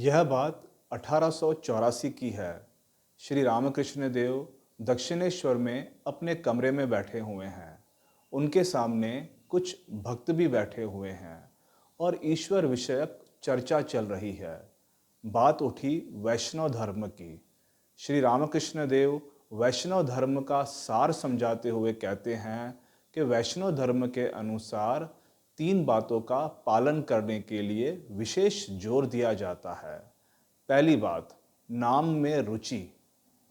यह बात 1884 की है। श्री रामकृष्ण देव दक्षिणेश्वर में अपने कमरे में बैठे हुए हैं। उनके सामने कुछ भक्त भी बैठे हुए हैं और ईश्वर विषयक चर्चा चल रही है। बात उठी वैष्णव धर्म की। श्री रामकृष्ण देव वैष्णव धर्म का सार समझाते हुए कहते हैं कि वैष्णव धर्म के अनुसार 3 बातों का पालन करने के लिए विशेष जोर दिया जाता है। पहली बात, नाम में रुचि।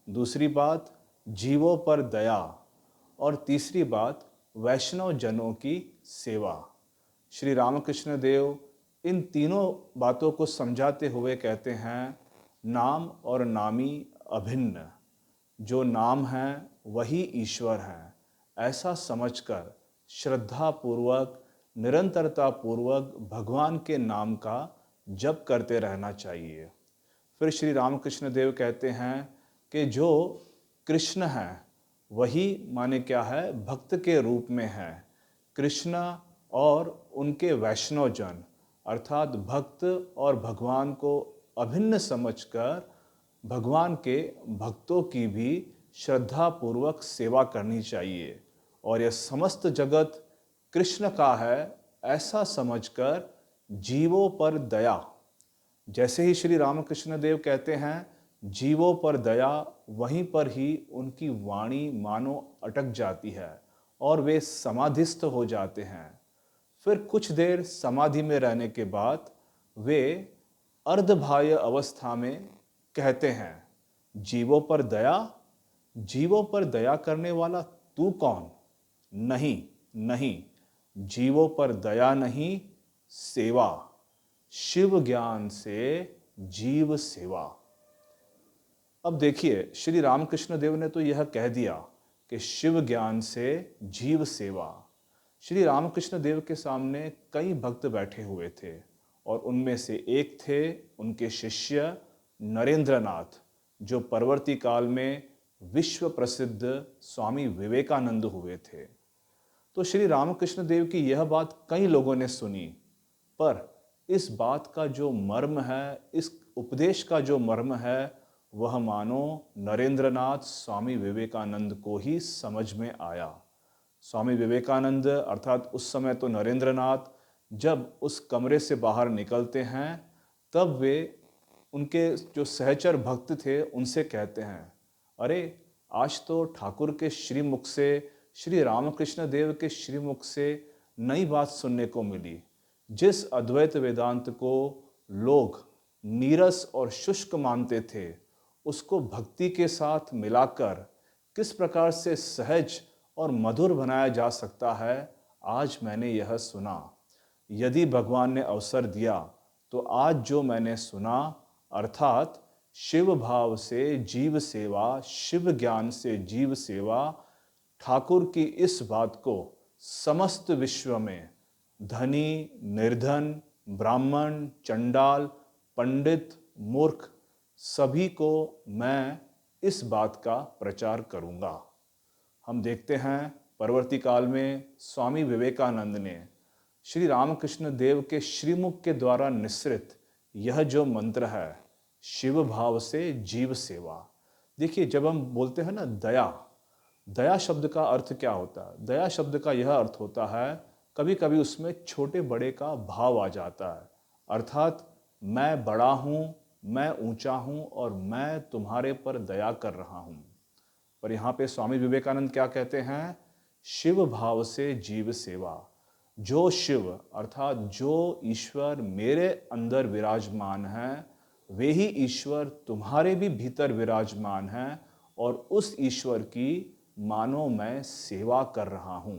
दूसरी बात, जीवों पर दया। और तीसरी बात, वैष्णव जनों की सेवा। श्री रामकृष्ण देव इन तीनों बातों को समझाते हुए कहते हैं, नाम और नामी अभिन्न। जो नाम है वही ईश्वर है, ऐसा समझकर श्रद्धा पूर्वक निरंतरता पूर्वक भगवान के नाम का जप करते रहना चाहिए। फिर श्री रामकृष्ण देव कहते हैं कि जो कृष्ण है वही माने क्या है, भक्त के रूप में है। कृष्ण और उनके वैष्णव जन अर्थात भक्त और भगवान को अभिन्न समझकर भगवान के भक्तों की भी श्रद्धा पूर्वक सेवा करनी चाहिए और यह समस्त जगत कृष्ण का है ऐसा समझकर जीवों पर दया। जैसे ही श्री रामकृष्ण देव कहते हैं जीवों पर दया, वहीं पर ही उनकी वाणी मानो अटक जाती है और वे समाधिस्थ हो जाते हैं। फिर कुछ देर समाधि में रहने के बाद वे अर्धबाह्य अवस्था में कहते हैं, जीवों पर दया, जीवों पर दया करने वाला तू कौन? नहीं नहीं, जीवों पर दया नहीं, सेवा। शिव ज्ञान से जीव सेवा। अब देखिए, श्री रामकृष्ण देव ने तो यह कह दिया कि शिव ज्ञान से जीव सेवा। श्री रामकृष्ण देव के सामने कई भक्त बैठे हुए थे और उनमें से एक थे उनके शिष्य नरेंद्रनाथ, जो परवर्ती काल में विश्व प्रसिद्ध स्वामी विवेकानंद हुए थे। तो श्री रामकृष्ण देव की यह बात कई लोगों ने सुनी, पर इस बात का जो मर्म है, इस उपदेश का जो मर्म है, वह मानो नरेंद्रनाथ स्वामी विवेकानंद को ही समझ में आया। स्वामी विवेकानंद अर्थात उस समय तो नरेंद्रनाथ जब उस कमरे से बाहर निकलते हैं तब वे उनके जो सहचर भक्त थे उनसे कहते हैं, अरे आज तो ठाकुर के श्रीमुख से, श्री रामकृष्ण देव के श्रीमुख से नई बात सुनने को मिली। जिस अद्वैत वेदांत को लोग नीरस और शुष्क मानते थे, उसको भक्ति के साथ मिलाकर किस प्रकार से सहज और मधुर बनाया जा सकता है, आज मैंने यह सुना। यदि भगवान ने अवसर दिया तो आज जो मैंने सुना, अर्थात शिव भाव से जीव सेवा, शिव ज्ञान से जीव सेवा, ठाकुर की इस बात को समस्त विश्व में धनी, निर्धन, ब्राह्मण, चंडाल, पंडित, मूर्ख सभी को मैं इस बात का प्रचार करूंगा। हम देखते हैं परवर्ती काल में स्वामी विवेकानंद ने श्री रामकृष्ण देव के श्रीमुख के द्वारा निसृत यह जो मंत्र है, शिव भाव से जीव सेवा। देखिए, जब हम बोलते हैं ना दया, दया शब्द का अर्थ क्या होता है? दया शब्द का यह अर्थ होता है, कभी कभी उसमें छोटे बड़े का भाव आ जाता है, अर्थात मैं बड़ा हूँ, मैं ऊंचा हूँ और मैं तुम्हारे पर दया कर रहा हूँ। पर यहाँ पे स्वामी विवेकानंद क्या कहते हैं? शिव भाव से जीव सेवा। जो शिव अर्थात जो ईश्वर मेरे अंदर विराजमान है, वे ही ईश्वर तुम्हारे भी भीतर विराजमान है और उस ईश्वर की मानो मैं सेवा कर रहा हूँ।